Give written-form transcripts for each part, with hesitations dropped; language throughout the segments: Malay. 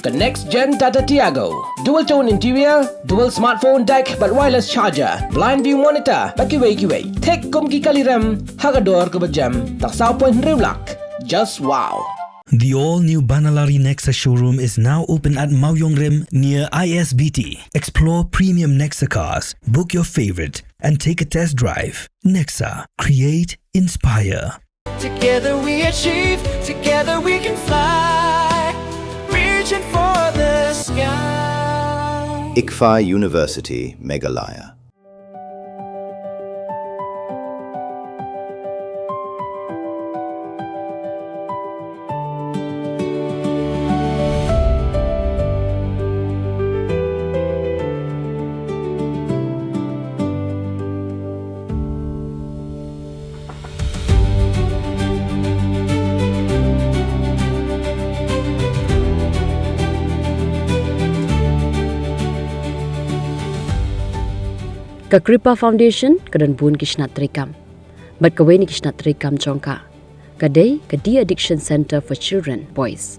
The next gen Tata Tiago. Dual tone interior, dual smartphone deck but wireless charger, blind view monitor, kiway. Tek kum ki kaliram, hagador ke bejam, tak sao point rewlak. Just wow. The all-new Banalari Nexa showroom is now open at Mawyong Rim near ISBT. Explore premium Nexa cars, book your favorite, and take a test drive. Nexa. Create, inspire. Together we achieve, together we can fly, reaching for the sky. ICFA University, Meghalaya. Ka Kripa Foundation kadan bun kishnat trikam. Bat kawe ni kishnat trikam chongka. Kadai ka De-Addiction Center for Children, Boys.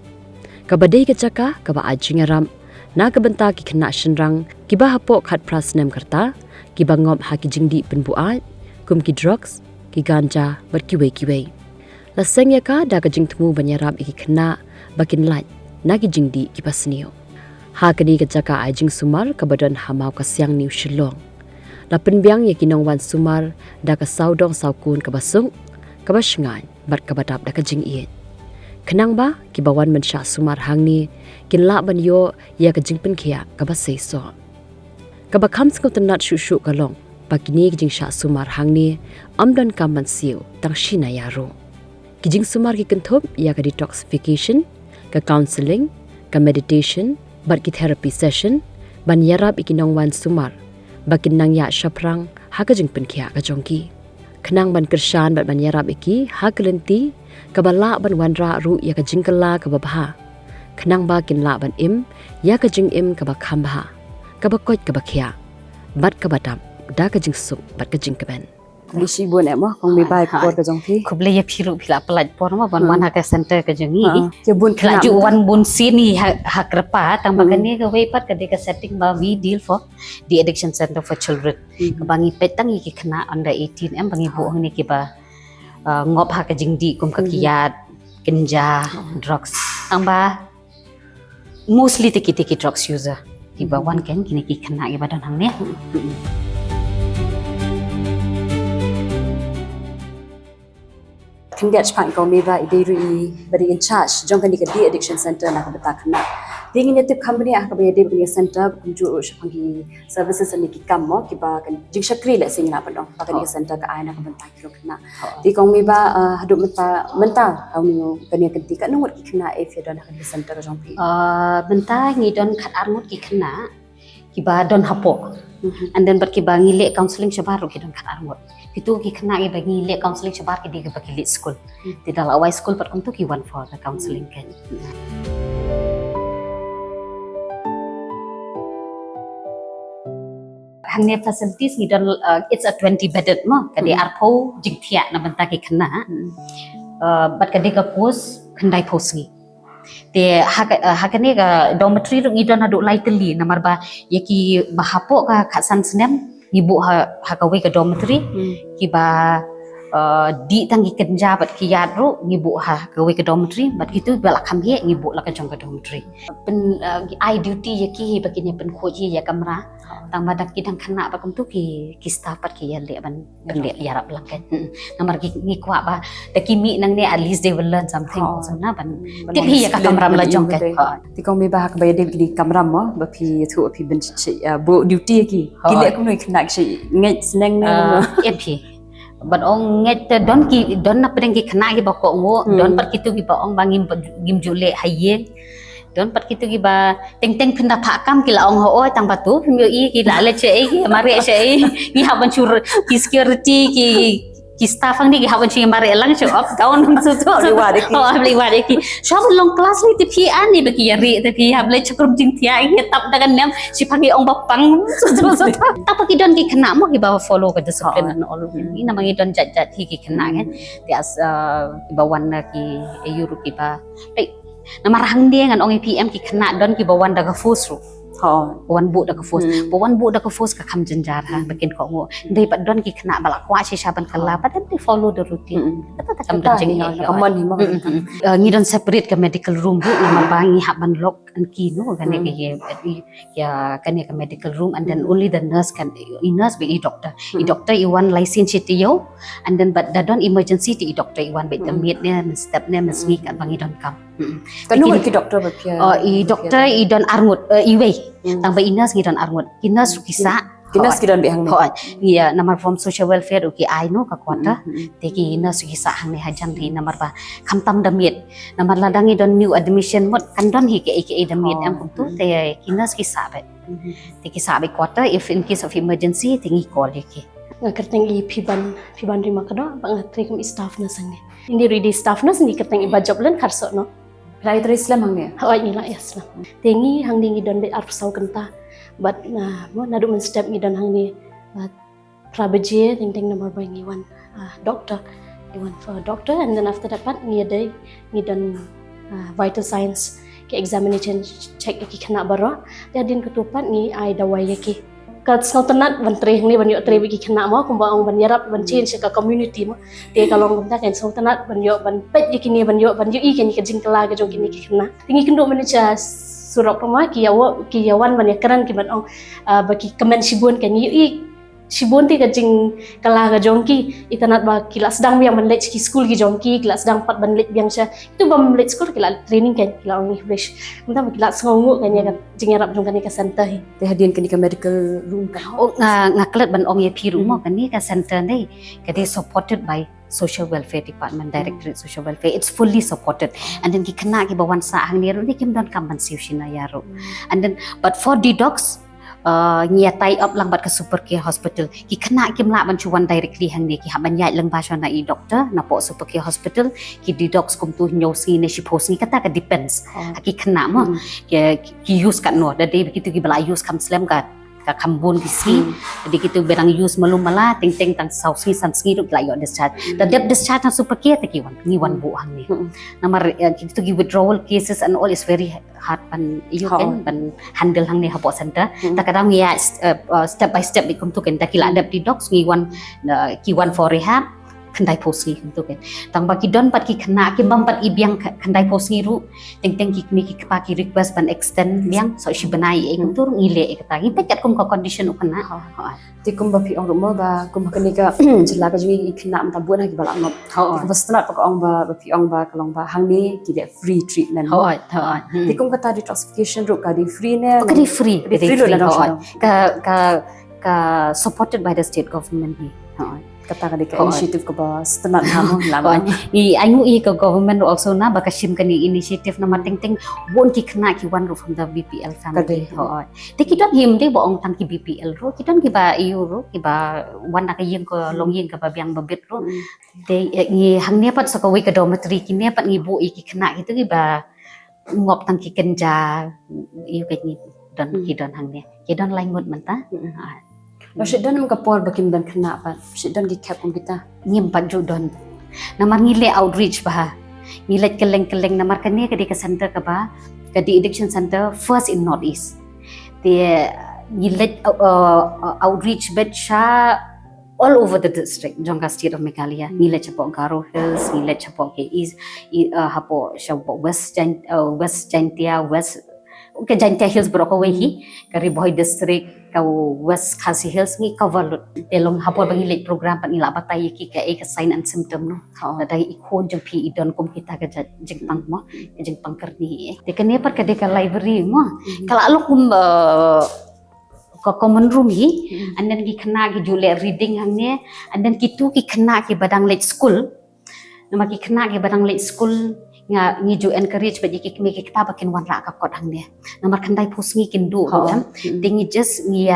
Ka badai ka caka ka ba ajing aram. Na ka benta ki kena shenrang ki ba hapok khat prasnem karta ki ba ngom ha ki jingdi penbuat kum ki drugs ki ganja bat kiwe. Laseng ya ka da ka jing temu banyaram iki kena bakin laj na ki jingdi ki pasnio. Ha kani ka caka ajing sumar ka badan hamau ka siang niu shilong. La penbiang ya kinong wan sumar da ka saudong saukun ka basung ka basngan bat ka badap da ka jing iet. Kenang ba ki bawan men sha sumar hang ni kin la ban yo ya ka jing pen khia ka ba sei so. Ka ba kham sku tanat shu ka long ba kini ki jing sha sumar hang ni amdan ka man siu tang shina ya ro. Ki jing sumar ki kenthop ya ka detoxification, ka counseling, ka meditation, bat ki therapy session ban yarap ikinong wan sumar. Bakin nang ya syaprang haka jeng penkia ka jongki. Kenang ban kershan bat ban yarab iki haka lenti kabala ban wanra ru ya ka jingkala ka babaha. Kenang bakin la ban im ya ka jing im ka bakham baha. Ka bakot ka bakhia. Bat ka batam da ka jing suk bat ka jing kaben. Bisi buat emo kong mi bai kuat ke jongpi. Kuble ya piru pila pelaj por ma ban wan haka center ke jengi. Ya bun Kala ju wan bun sini hak repa tang bagani ke wepat ke deka setting ba we deal for the addiction center for children. Ke bangi petang iki kena under 18 em bangi bu ni ki ba ngop hak ke jingdi kum ka kiat kenja drugs. Tang ba mostly tiki drugs user. Ki ba wan ken kini ki kena ki badan hang ne. Tinggal cepat kau meba ideri beri in charge jong kan di De-Addiction Center nak betak nak. Tingin itu company ah kabaya de beri center kunju sepangi services ni ki kam mo ki ba kan jing syakri la sing nak padong pakai di center ka ai nak bentak kilo kena. Di kau meba haduk menta kau ni kan yang kenti kan ngut ki kena if ya don di center ka jong pi. Benta ngi don khat armut ki kena ki ba don hapo. And then but ki ba ngile counseling syabar ki don khat armut. Itu ki kena ki bagi le counseling syabar ki di bagi lit school. Di dalam awal school pat kum tu ki one for the counseling kan. Hangnya facilities ni don it's a 20 bedded mo kadi arpo jing thia na benta ki kena. But kadi ka post kendai post ni. Te hakane ka dormitory ru ngidon adu lightly namar ba yaki bahapo ka khasan senem ibu ha kawe ka dormitory ki ba di tangi kenja bat ki yadru ngibu ha kawe ka dormitory bat gitu bala khamye ngibu la ka jong ka dormitory pen I duty yaki bakinya pen khoji ya kamera tang badak ki dang khana ba kum tu ki staff pat ki ya le ban le yarap la kan namar ki ngi kwa ba ta ki mi nang ne at least they will learn something also na ban ti hi ya ka kamera la jong ka ti kong mi ba ka ba de di kamera mo ba pi thu pi ben chi bo duty ki le ku noi khna chi ngai sneng ne mp but ong nget don na pedeng ki khna ki ba ko ngo don pat kitu ki ba ong bangim jule haye don pat kitu ki ba teng pinda phakam ki la ong ho tang batu myo i ki la le che ki mare che ki ha ban chur ki security ki staff ang ni ki ha ban chi mare lang che up down su to li wa de ki shop long class ni ti pi an ni ba ki ri te pi ha le chakrum jing tia ki tap da kan nem si phangi ong ba pang su ta pa ki don ki khna mo ki ba follow ka discipline and all ni na mangi don jat hi ki khna kan ti as ki ba wan na ki euro ki ba Nama rahang dia ngan ong PM ki kena don ki bawan daga fus ru. Bawan bu daga fus. Bawan bu daga fus ka kam jenjar ha bikin ko ngo. Dei pat don ki kena balak kwa si saban kala but then they follow the routine. Kata kam jeng ni. Kaman ni mah. Ngi don separate ke medical room bu nama bangi hak ban lock and key no kan ya kan ke medical room and then only the nurse can nurse be doctor. Doctor iwan license yo and then but da don emergency ti doctor iwan be the meet ne step ne mesmi kan bangi don kam. Kan nu ki doktor berpia. I doktor i don armut iwe tang ba inas ngi don armut inas kisa Kinas kidan behang ni. iya namar from social welfare uki ai no ka kwata teki inas kisa hang ni hajan ri namar ba kamtam damit namar ladangi don new admission mot kan don hi ke damit am tu te kinas kisa be teki sa be kwata if in case of emergency tingi call ki kerteng i piban rima kado bang trekam staff na sange indi ready staff na sini kerteng i job len karso no Rai ter Islam hang ni. Hawai ni lah Islam. Tengi hang dingi don be arfsau kenta. But mo nadu men step ni don hang ni. Prabaje ting nomor bang iwan doctor. Iwan for doctor and then after that pat ni day ni don vital signs ke examination check ki kena baro. Jadin ketupat ni ai dawai ki. Kat snau tenat ban tre ni ban yo tre ki kena mo kumba ong ban yarap ban change ka community mo te kalong kumta kan snau tenat ban yo ban pet ye kini ban yo i kan ki jing kala ga jong kini ki kena tingi kendo manager surok pama ki yawan ban ya karan ki ban ong baki comment sibun kan i sibun ti ka jing kala ga jong ki itanat ba kilas dang yang ban let ki school ki jong ki kilas dang pat ban let biang sha itu ban let school kila training kan kila ong fresh kumta kilas ngongu kan ya jing yarap jong kan ka center hi Te hadian ke medical room kan. ngaklet ban ong ye pi rumah kan ni ka center ni kade supported by social welfare department directorate social welfare it's fully supported and then ki kena ki bawan sa hang ni ru ni kim don kam ban siu shina ya ru and then but for the dogs ngia tie up lang bat ke super care hospital ki kena kim la ban chuan directly hang ni ki ha ban yai lang ba shona i doctor na po super care hospital ki di dogs kum tu nyau si ne shi pos ni kata ka depends ki kena mo ki use kat no da day begitu ki bala use kam slam ka kambun kisi jadi kita berang use malum mala ting tang sausi sanski ru la yo discharge the dep discharge na super care taki wan ni wan bu hang ni namar kita gi withdrawal cases and all is very hard pan you can ban handle hang ni hapo center ta kadang ya step by step ikum tu kan takila dep di docs ngi wan ki wan for rehab kendai posi untuk kan tang bagi don pat ki kena ki bam pat ibiang kendai posi ru teng ki ki paki request ban extend biang so si benai tur ngile kata ngi pekat kum ko condition ukena Ti kum ba pi ong rumah ba kum kani ka jela ka jui kena am tabun ha ki balak ngop. Ti kum start pa ong ba pi ong ba kalong ba hang ni ki de free treatment. Ti kum kata detoxification ru ka di free ne. Ka di free lu la ka supported by the state government ni kata ka di ka initiative ka ba start ha mo lang. I angu I ka government also na baka sim kani initiative na mating won ki kena ki one from the BPL family. Te ki don him de bo ong tang ki BPL ro ki don ki ba EU ro ki ba wan na ka yeng ko long yeng ka ba biang babit ro. Te ngi hang ne pat sa ka wi ka dormitory ki ne pat ngi bu I ki kena ki ba ngop tang ki kenja I ka ni don hang ne. Ki don lain ngot man ta. Syed don ka por bakim dan kena pa. Syed don gi cap kum kita. Ngim pat ju don. Namar ngile outreach ba. Ngilet keleng namar kani ka di ka center ka ba. Ka di addiction center first in Northeast. They ngilet outreach bet sha all over the district jongka state of Meghalaya ngilet chapok Garo Hills ngilet chapok ke east hapo chapok west Jaintia west ke Jaintia Hills beroko wehi ka Riboy district ka west Khasi Hills ngi cover telong hapo bangi late program pat ngila batai ki ka sign and symptom no dai ikon jeng pi idon kum kita ka jeng pang mo jeng pangker ni te kene par ka de ka library mo kala lo kum ko common room hi and then ki kena ki jule reading hang ne and then ki kena ki badang late school nama ki kena ki badang late school nga ngi ju encourage ba ki mi ki kita bakin wan ra ka kot hang ne namar kandai pos ngi kin du tingi just ngi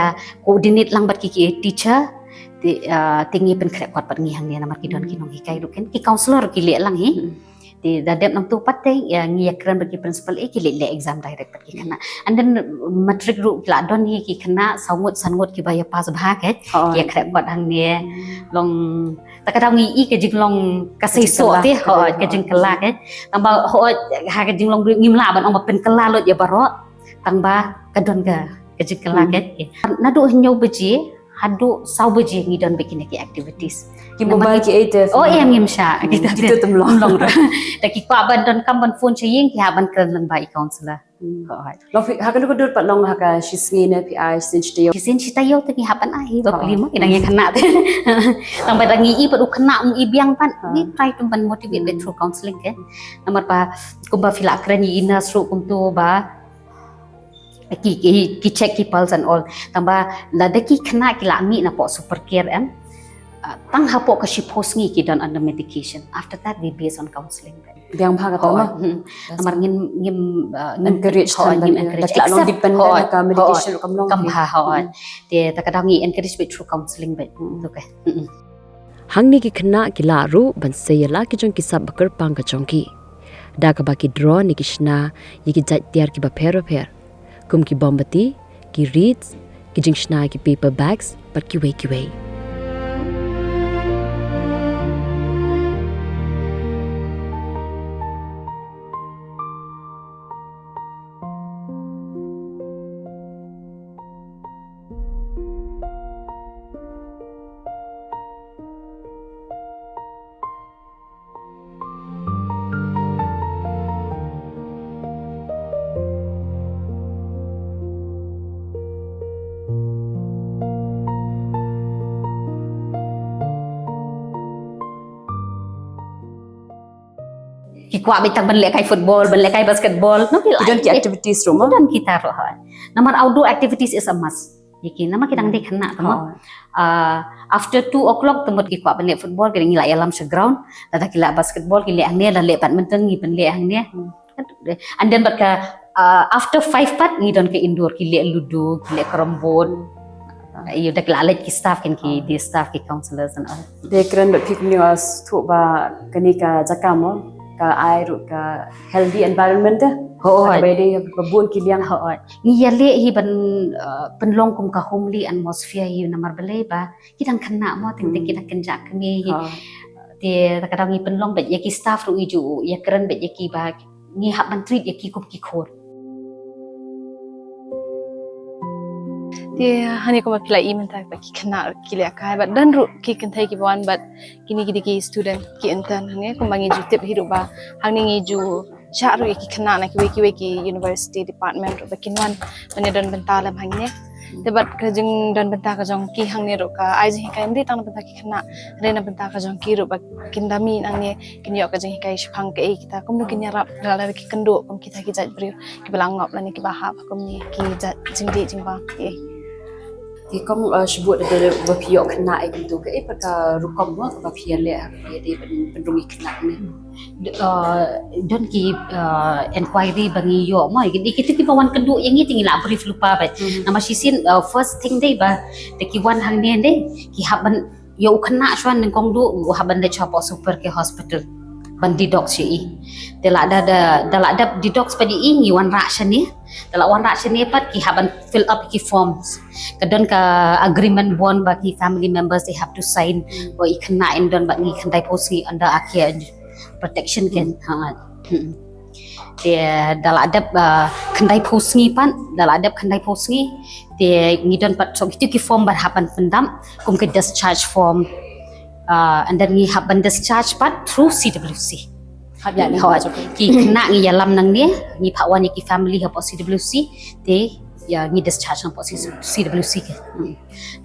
coordinate lang bat ki teacher tingi pen krek kot pat ngi hang ne namar ki don ki nong hi kai ru ken ki counselor ki le lang hi di dadep nam tu patte ya ngi akran bagi principal ki le exam direct pat ki kana and then matric ru la don hi ki kana sangut ki baya pas bha ke ki krek kot hang ne long tak kadang ngi ke jinglong kasih so ti ho ke jing kelak tamba ho ha ke jinglong ngimla ban ong pen kelak lot ya baro tamba kadon ke jing kelak nadu nyo beji hadu sau beji ngi don bikin ki activities ki mobile ki ate oh em ngim sha kita temlong ta ki kwa ban don kam ban phone chaying ki ha ban kan lang bai counselor lo fi ha kan ko dur pat long ha ka shisngi na pi ai sin chte kisin cita yo tu ki hapan ai ba kelima kina yang kena tu tambah lagi i padu kena mu i biang pan ni try to ban motivate by through counseling ke nomor pa kumba fila kren i ina sru kum tu ba ki check ki pulse and all tambah la de ki kena ki la mi na po super care em tang ha po ka shi post ngi ki don under medication after that we based on counseling biang bha ka to ma amar ngim encourage ngim encourage la long dependent ka medication kam long kam ha te ta kadang ngi encourage by through counseling by tu ke hangni ki khna ki la ru ban seyala ki jong ki sab bakar pang ka chong ki da ka ba ki draw ni kishna yi ki jat tiar ki ba pher kum ki bombati ki reads ki jing shna ki paper bags but ki wei ki kwa bitang ban lekai football ban lekai basketball no ki don ki activities rumah dan kita ro namar outdoor activities is a must yiki nama kita ngde kena tama after 2 o'clock temut ki kwa ban le football ki ngi la alam se ground tata ki la basketball ki le ang ne la le badminton ngi ban le ang ne and then but ka after 5 pat ngi don ke indoor ki le ludo ki le karambot you dak la le ki staff kan ki the staff ki counselors and all de kren but pik news tu ba kani ka jakamo ka air ka healthy environment ho ba de babun ki liang ho ni yale hi ban penlong kum ka homely atmosphere hi namar bele ba kidang kena mo ting ting kita kenjak kami te kadang ni penlong bet yaki staff ru iju ya keren bet yaki ba ni hak ban treat yaki kum ki khor dia hani ko mapila iman ta ki khana ki le kai but dan ru ki kan thai ki wan but kini ki student ki intern hani ko mangi ju tip hiru ba hang ni ju cha ru ki khana na ki we ki university department ru ba kinwan mane dan benta lam hang ne te bat ka jing dan benta ka jong ki hang ne ru ka ai ji kai ndi tang benta ki khana re na benta ka jong ki ru ba kindami nang ne kin yo ka jing kai shphang ka e kita kum nu kin yarap la ki kendo kum kita ki jat brio ki balang ngop la ni ki ba ha kum ni ki jat jing di jing ba ki thì kom sebut ada bapio kena itu ke pada rukom no bapio le dia penrungi kena ni don ki inquiry bangi yo mo kita ki bawan kendu yang ni tinggal brief lupa ba nama sisin first thing day ba de ki wan hang ne de ki haban yo kena shwan ning kong du haban de chapa super ke hospital ban di doc si dala ada di doc padi ingi wan ration ni dala wan ration ni pat ki haban fill up ki forms kadon ka agreement bond bagi family members they have to sign or ikna in don bagi khandai posi under akia protection kan dia dala adab khandai posi pan dala adab khandai posi dia ngidon pat so gitu ki form bar haban pendam kum ke discharge form and then ngi haban discharge pat through CWC ya ni ki kena ngi yalam nang ni ngi phawan ki family ha CWC te ya ngi discharge nang CWC ke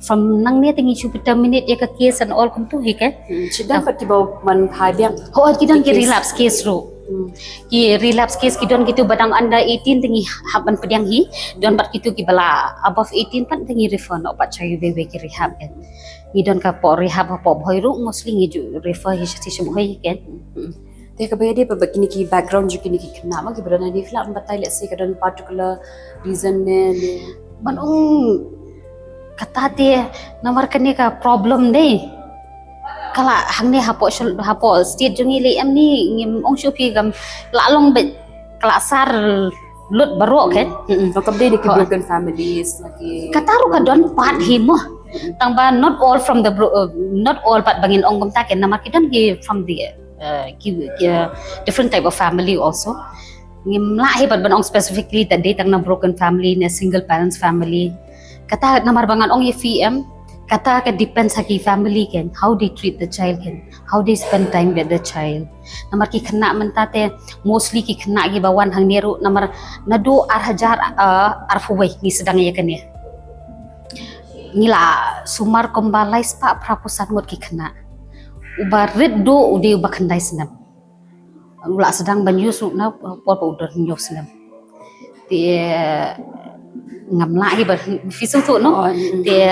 from nang ni tingi chu terminate ya ka case and all kum tu hi ke sidang pat ki bau man phai biang ho ki don ki relapse case ro ki relapse case ki don gitu badang under 18 tingi haban pediang hi don bat kitu ki bala above 18 pat tingi refer no pat chayu be ki rehab kan ni don ka po rehab po bhoi ru mostly ngi ju refer hi si sum hoi kan te ka be de pa kini ki background ju kini ki khna ma ki berana ni flam batai let's say kadon particular reason ne banung kata dia nomor kene ka problem deh kala hang ne hapo state jungi le am ni ngim ong shopi gam la long bet kala sar lut barok kan so kam de ki broken families lagi kataru ka don pat himo Tangba not all from the not all but bangin ong gum taken namar kidan ki from the different type of family also. Ngimla he but ong specifically that day tang na broken family na single parents family. Kata namar bangan ong ye FM kata ka depends sa ki family ken how they treat the child ken how they spend time with the child namar ki khana mentate mostly ki khana gi bawan hang neru namar nadu hajar arfuwai ni sedang ya ken ya ngila sumar kombalai spa prapusan ngot ki khana ubarit do ude ubakhandai senam ngula sedang banyus na por udar nyos senam ti ngamla hi bar fisu tu no ti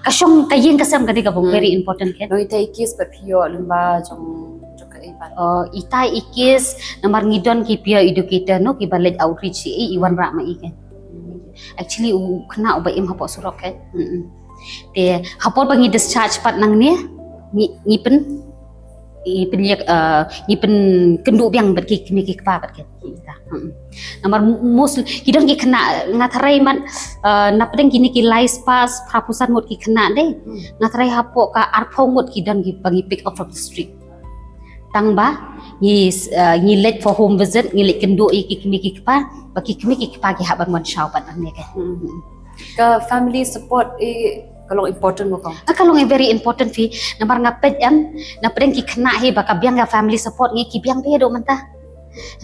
kasong kayin kasam kadi ka very important ken no ita ikis but pio lumba jong joka iban ita ikis namar ngidon ki pia educator no ki balej outreach i iwan ra ma iken actually kena ubai im hapok surok ken te hapok bangi discharge pat nang ni ngipen ngipen kenduk biang bat ki mi ki kpa bat ken kita namar most kidon ki kena ngatarai man napdeng kini ki lies pass prapusan ngot ki kena deh ngatarai hapok ka arpong ngot kidon ki bagi pick up from the street tangba ni let for home visit ni let kenduk ki kimi ki kpa bagi kimi ki kpa ki haban wan shaw pat ne ke ka family support kalau important mo kong kalau very important fi namar ngapet napdeng ki kena he baka biang ga family support ngi ki biang be do mentah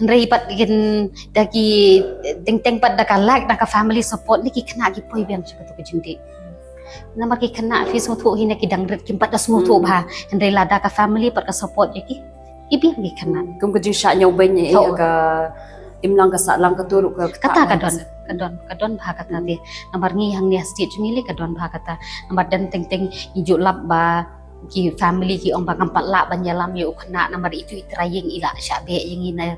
Nrei pat gin dagi teng pat daka like daka family support ni ki kena ki poi biang chaka to jindi namar ki kena fi so thu hina ki dangret kim pat da smo thu ba nrei la daka family pat ka support ki biang ki kena kum ka jisha nyau ben ni ka imlang ka sa lang ka turu ka kata kadon ba kata dia namar ngi hang ni stage ni le kadon ba kata namar dan teng ijuk lap ba ki family ki ong bakam patla banyalam yu khna namar itu itraying ila syabe yang ina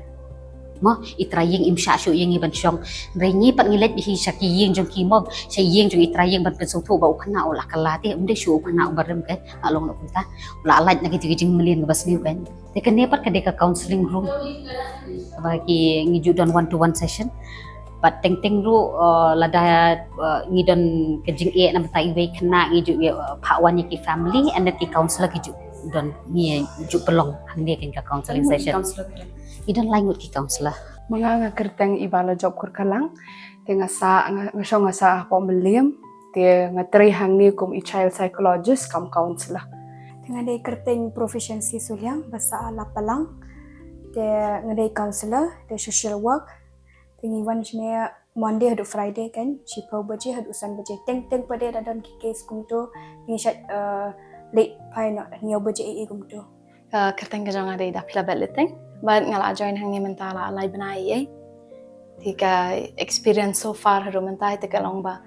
mo itraying im sha shu yang ban syong rengi pat ngilet hi shaki yeng jong ki mo sai yeng jong itraying ban pesung thu ba khna ola kala te umde shu khna barem ke along no kunta ola alaj na ki jing melin bas ni kan te kan ne pat ka de ka counseling room ba ki ngiju don one to one session but teng ru lada ngidon kejing nam tai we kena ngiju pakwan ki family and then ki counselor ki don ngi ju pelong hang dia kan ka counseling session ngidon langut ki counselor Mga kerteng ibala job kurkalang te ngasa po meliam te ngatri hang ni kum i child psychologist kam counselor Ngadai kerteng proficiency suliang bahasa lapalang te ngadai counselor te social work Tingiwan sini Monday hadu Friday kan, Cipau baje hadu Usan baje. Teng pada dadan kikes kumto, tingisat late pai nak niau baje kumto. Kerteng ka jong ada ida pila beleteng, but ngala join hang ni mentala alai benai tika experience so far hadu mentai tika long ba.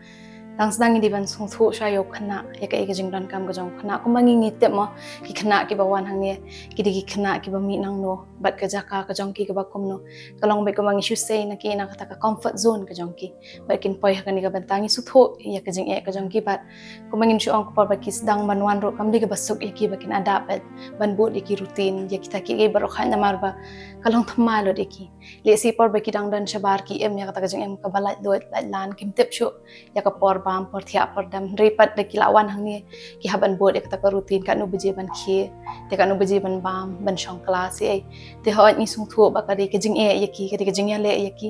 Tang sedang di ban sung thu sha yok khna ya ka jing don kam ka jong khna ko mangi ngi te mo ki khna ki bawan hang ni ki khna ki ba mi nang no bat ka jaka ka jong ki ka ba kum no kalong be ko mangi shu sei na ki na ka comfort zone ka jong ki ba kin poi ka ni ka bantangi su thu ya ka jing ka jong ki bat ko mangi shu ong ko ba ki sedang ban wan ro kam di ka basuk ya ki ba kin adapt ban bu di ki routine ya kita ki ba ro kha na mar ba kalong thma lo de ki le si por ba ki dang dan shabar ki em ya ka jing em ka ba lai do lai lan kim tep shu ya ka por bam por thia por dam repat de kilawan hang ni ki haban bod ek ta ka routine kan no beje ban khi te kan no beje ban bam ban shong class e te ho ni sung thu ba ka de ke jing e yaki ke de ke jing ya le yaki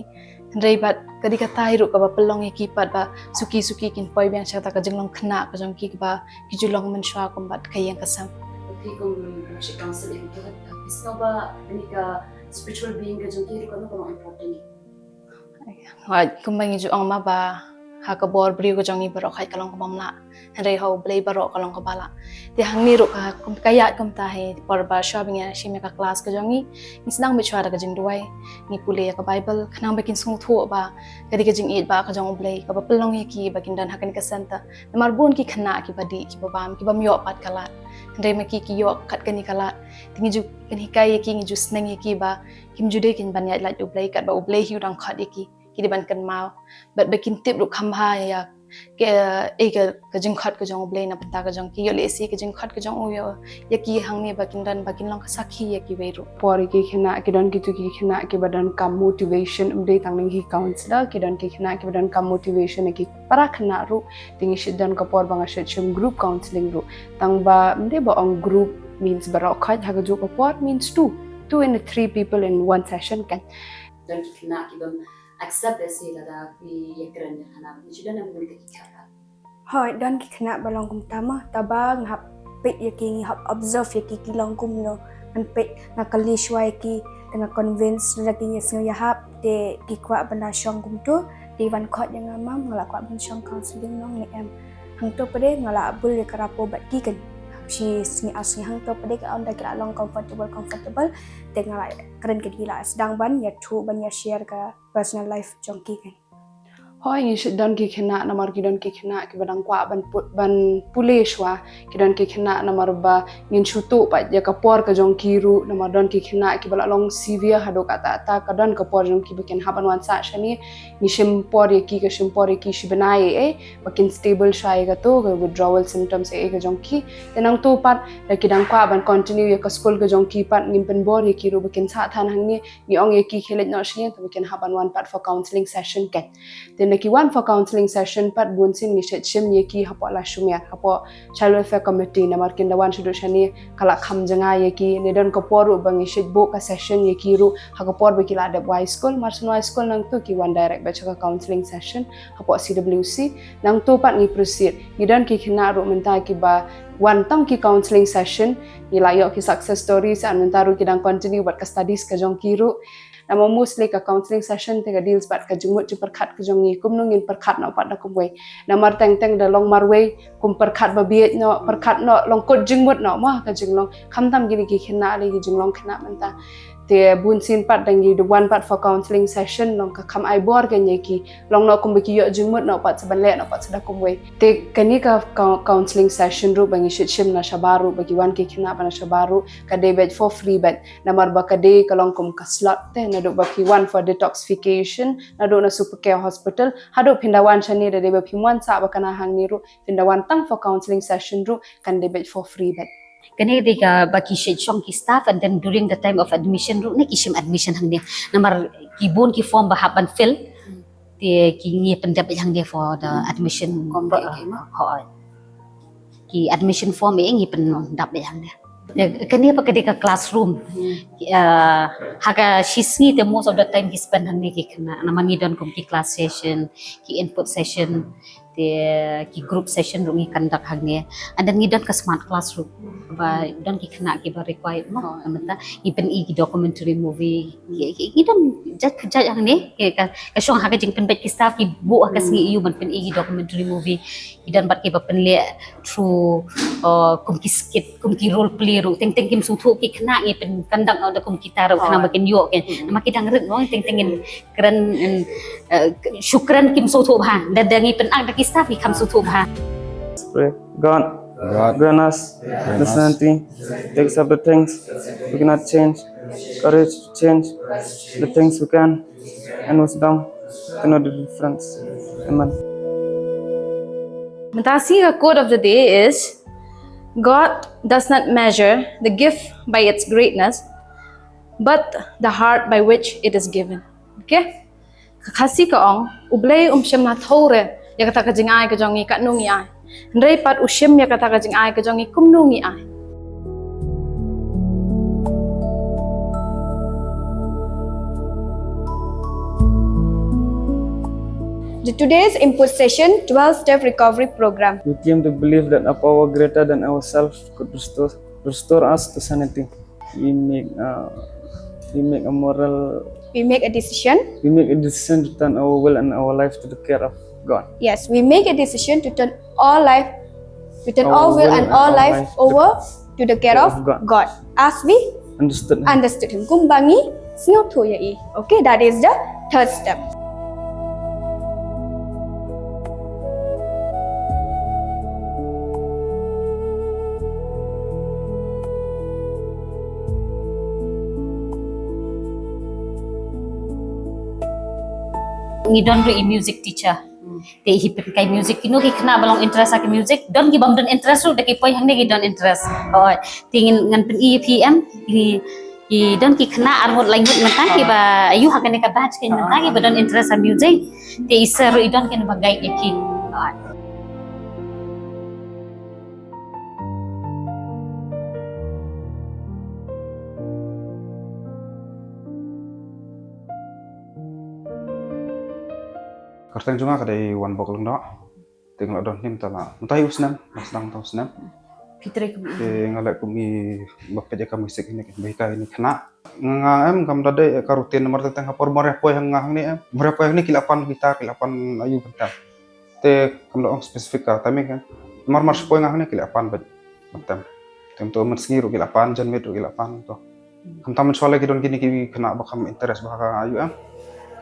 repat ka di ka tai ru ka ba pelong yaki pat ba suki kin poi biang cha ta ka jing long khna ka jong ki ba ki ju long man shwa kum bat khayang ka sam ki kum shi counseling to isno ba ni ka spiritual being ka jong ki ru ka no important ha kum bangi ju ong ma ba ha ka bor brio ko jongi baro khai kalong ko mamla re ho blei baro kalong ko bala ti hang ni ro ka kum kaya kum ta he por ba shopping ya shi me ka class ko jongi ni snang be chwa ka jing duai ni pule ka bible khnang be kin sung thu ba ka di ka jing eat ba ka jong blei ka ba pelong ye ki ba kin dan ha kan ka santa mar bun ki khna ki ba di ki ba bam ki ba myo pat kala re me ki yo khat ka ni kala tingi ju kan hikai ye ki ngi ju snang ye ki ba kim ju de kin ban ya la ju blei kat ba u blei hu dang khat ye ki di ban kan mau bat bekin tip ru kham ha ya ke ke jingkhat ke jong blei na penta ke jong ki yo le si ke jingkhat ke jong yo ya ki hang ni bakin long ka sakhi ya ki weiru por ki khina ki don ki tu ki khina ki badan kam motivation umdei tang ning ki counselor ki don ki khina ki badan kam motivation ki para khna ru tingi shidan ka por banga shim group counseling ru tang ba umdei ba on group means barok khat ha jo ka por means two and 3 people in one session kan dan ki khna ki don accept ese da fi yekran hana ni sudah nam ni ki kha Hoi dan ki khna balong kum tama tabang hap pe yaki hap observe yaki ki long kum no an pe nakali shwai ki tengah convince lagi ngesno ya hap de ki kwa banda shong kum tu di van khot yang amam ngala kwa ban shong counseling nong ni em hang to pade ngala bul ya karapo bat ki kan si sni asni hang to pade ka on da kala long comfortable de ngala keren ke gila sedang ban ya thu ban ya share ka personal life jong ki kan hoi ni shidan ki khina namar ki don ki khina ki badang kwa ban puleshwa ki don ki khina namar ba ngin chutu pa ya ka por ka jong ki ru namar don ki khina ki bala long severe hado kata ta ka don ka por jong ki bakin haban wan sa shani ni shim por ye ki ka shim por ye ki shi banai bakin stable shai ga to withdrawal symptoms ka jong ki tenang tu pat da ki dang kwa ban continue ya ka school ka jong ki pat ngim pen bor ye ki ru bakin sa than hang ni ong ye ki khelet no shi to bakin haban wan pat for counseling session ken ki one for counseling session pat bunsin ni shim ye ki hapo la shumya hapo child welfare committee namar kin da wan shudu shani kala kham janga ye ki ne don ko poru bangi shit bo ka session ye ki ru ha ko por be ki la de y school marsun y school nang tu ki one direct ba ka counseling session hapo CWC nang tu pat ni proceed ni don ki khina ru menta ki ba one tang ki counseling session ni la yo ki success stories an menta ru ki dang continue bat ka studies ka jong ki ru nama mostly ka counseling session te ka deals bat ka jumut ju perkhat ka jongi kum nungin perkhat no pat da kum we namar teng da long marwe kum perkhat ba biet no perkhat no long kot jingmut no ma ka jinglong khamtam gini ki khina le ki jinglong khina manta te bun sin pat dangi the one part for counseling session long ka kham ai bor ka nyeki long no kum bi yo jingmut no pat saban le no pat sada kum we te kani ka counseling session ru bangi shim na shabaru bagi wan ki khina bana shabaru ka de bet for free bet namar ba ka de ka long kum ka slot te na do ba ki one for detoxification na do na super care hospital hado pindawan chani de ba pi wan sa ba kana hang ni ru pindawan tang for counseling session ru kan de bet for free bet kani diga baki shong ki staff and then during the time of admission ru ne kishim admission hang dia namar ki bon ki form ba haban fill te ki ngi pendap hang dia for the admission ki admission form ngi pendap hang dia kani apa ketika classroom haga shisni te most of the time ki spend hang ni ki kana namani don kom ki class session ki input session te ki group session rungi kandak hagne and then ngidon ka smart classroom ba don ki khana ki ba required mo amata ipen i ki documentary movie ngidon jat hagne ka shong ha ka jing pen bet ki staff ki bu ha ka singi yu ban pen i ki documentary movie idan bat ki ba pen le through kum ki skit kum ki role play ru teng kim su thu ki khana ngi pen kandak au da kum ki tar khana ba ken yo ken ma ki dang rek no tengin kran syukran kim su thu ba da dangi pen ak staff ki kham su thu ba God grant us the sanity, accept the things we cannot change, courage to change the things we can, and wisdom to know the difference. Amen. Matasi ka quote of the day is, God does not measure the gift by its greatness, but the heart by which it is given. Okay? Kakasi ka ong, ublay siyam na thore, ya kata ka jingay ka jongi ka nungi ay. Ndray pat usyam ya kata ka jingay ka jongi kum nungi ay. Today's input session, 12-step recovery program. We came to believe that a power greater than ourselves could restore us to sanity. We make a moral. We make a decision. We make a decision to turn our will and our life to the care of God. Yes, we make a decision to turn all will and all life over to the care of God. As we understood Him. Kumbangi singau thu yai. Okay, that is the third step. Ngidon ru music teacher Te hipen kai music kinu ki kena balong interest ke music don ki bam don interest ru de ki poi hang de ki don interest. Oi tingin ngan pen EPM ki don ki kena armut language mentang ki ba ayu hakane ka batch ki mentang ki ba don interest a music. Te iser ru don ken bagai ki. Oi Karteng juga kadai wan bok leng tinggal don nim tala mutai usnam masdang tau usnam Fitre ku ngalak kumi bapak jaka musik ini baika ini kena ngam kam dade karutin nomor tentang hapor merepoi hang ni merepoi ni kilapan gitar kilapan ayu bentar te kam lo spesifik ka tami kan nomor sepoi ngang ni kilapan bentar tentu mensengiru kilapan jan metro kilapan to kam tamen soalnya kidon kini kena bakam interest baka ayu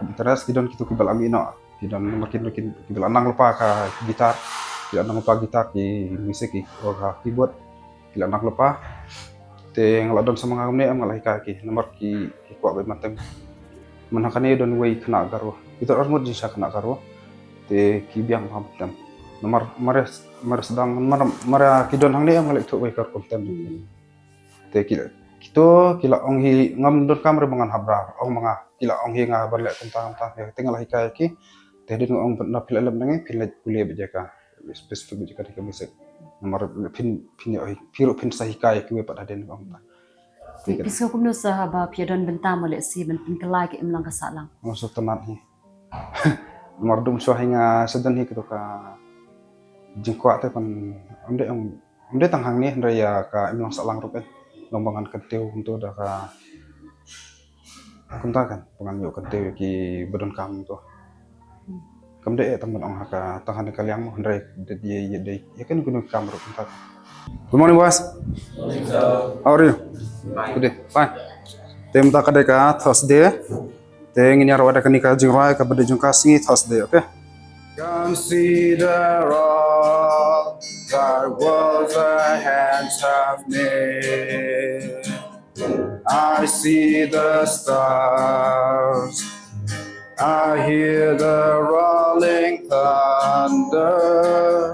interest kidon kitu kibal amino dan makin kibal anang lupa ka gitar kila anang lupa gitar ki musik ki ka keyboard kila anang lupa te ngaladon sama ngam ni am ngalai ka ki nomor ki kwa be matem manakane don way kena garo itu armut jisa kena garo te ki biang ham tam nomor mares sedang mara ki don hang ni am ngalai tu way kar konten te kila ong hi ngam don kamre mangan habrar ong manga kila ong hi nga barle tentang tinggal hikai ki tadi ngong pernah pilih lem nengi pilih kuliah bejaka spesifik bejaka di musik nomor pin piru pin sahikai ki pada den ngong ta Bisa ko no sa ba piadon benta mo le si ben pin kelai ki imlang kasalang masuk tenat ni nomor dum so hinga sedan hi kitu ka jingkwa te pan amde tanghang ni raya ka imlang salang rupen lombangan keteu untuk dah ka kuntakan pengan yo keteu ki bedon kam tu kam de teman ong haka tahan kaliang mo ndre de ya kan gunung kamera kuntak. Good morning boss. How are you? Good, fine. Tem ta kadai ka Thursday. Te ngini rawada kanika jingrai ka bade jungka singi Thursday, okay? Consider all that was the hands have made. I see the stars. I hear the rolling thunder,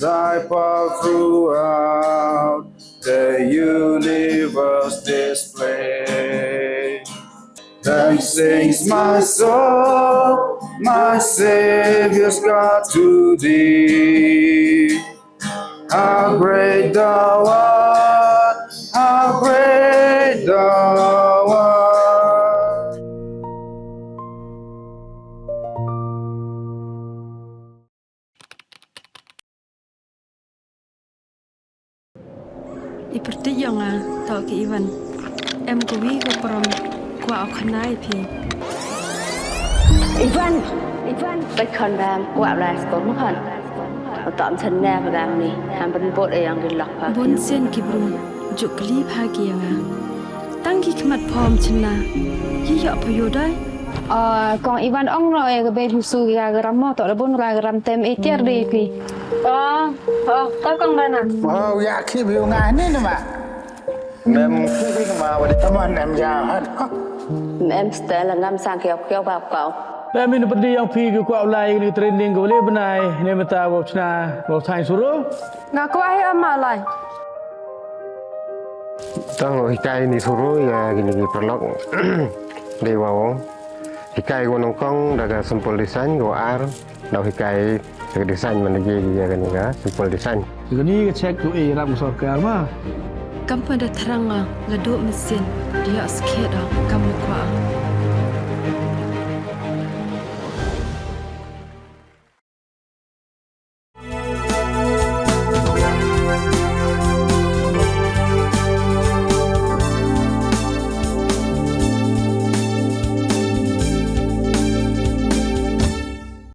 thy power throughout the universe display. Then sings my soul, my Savior's God to thee. How great thou art, how great thou art. Iperti yang tau ki Iwan, em kuwi ko prom kwa oknai pi. Ivanไปคอนแรมกว่าแรสก็มั้งตอมฉันแน่พลังนี่ทำเป็นโบสเองกินหลักพะ บนเส้นกิบรุงจุกลีพาเกียงตั้งกี่ขมัดพร้อมชนะยี่หยอกพยได้ Còn Ivan ông rồi cái bên su gà gram mò tọt bún gà gram tem eker đi pi. Có con bên à? Ya khi biểu ngài nên mà. Em khi mà vào tâm anh em già hết. Em sẽ là ngâm sang kêu vào cậu. Em ini pergi yang pergi ke kuat ulai ni training ke boleh benai ni mata bau cina bau sain suruh. Ngaku ai amal lai. Tang hikai ni suruh ya gini perlok. Dewa. Hikai gua nongkong daga simple design gua ar. Dah hikai daga design mana je dia kan ni simple design. Ini cek tu ram sokar mah. Kamu pada terang ngadu mesin dia sikit dah kamu kuat.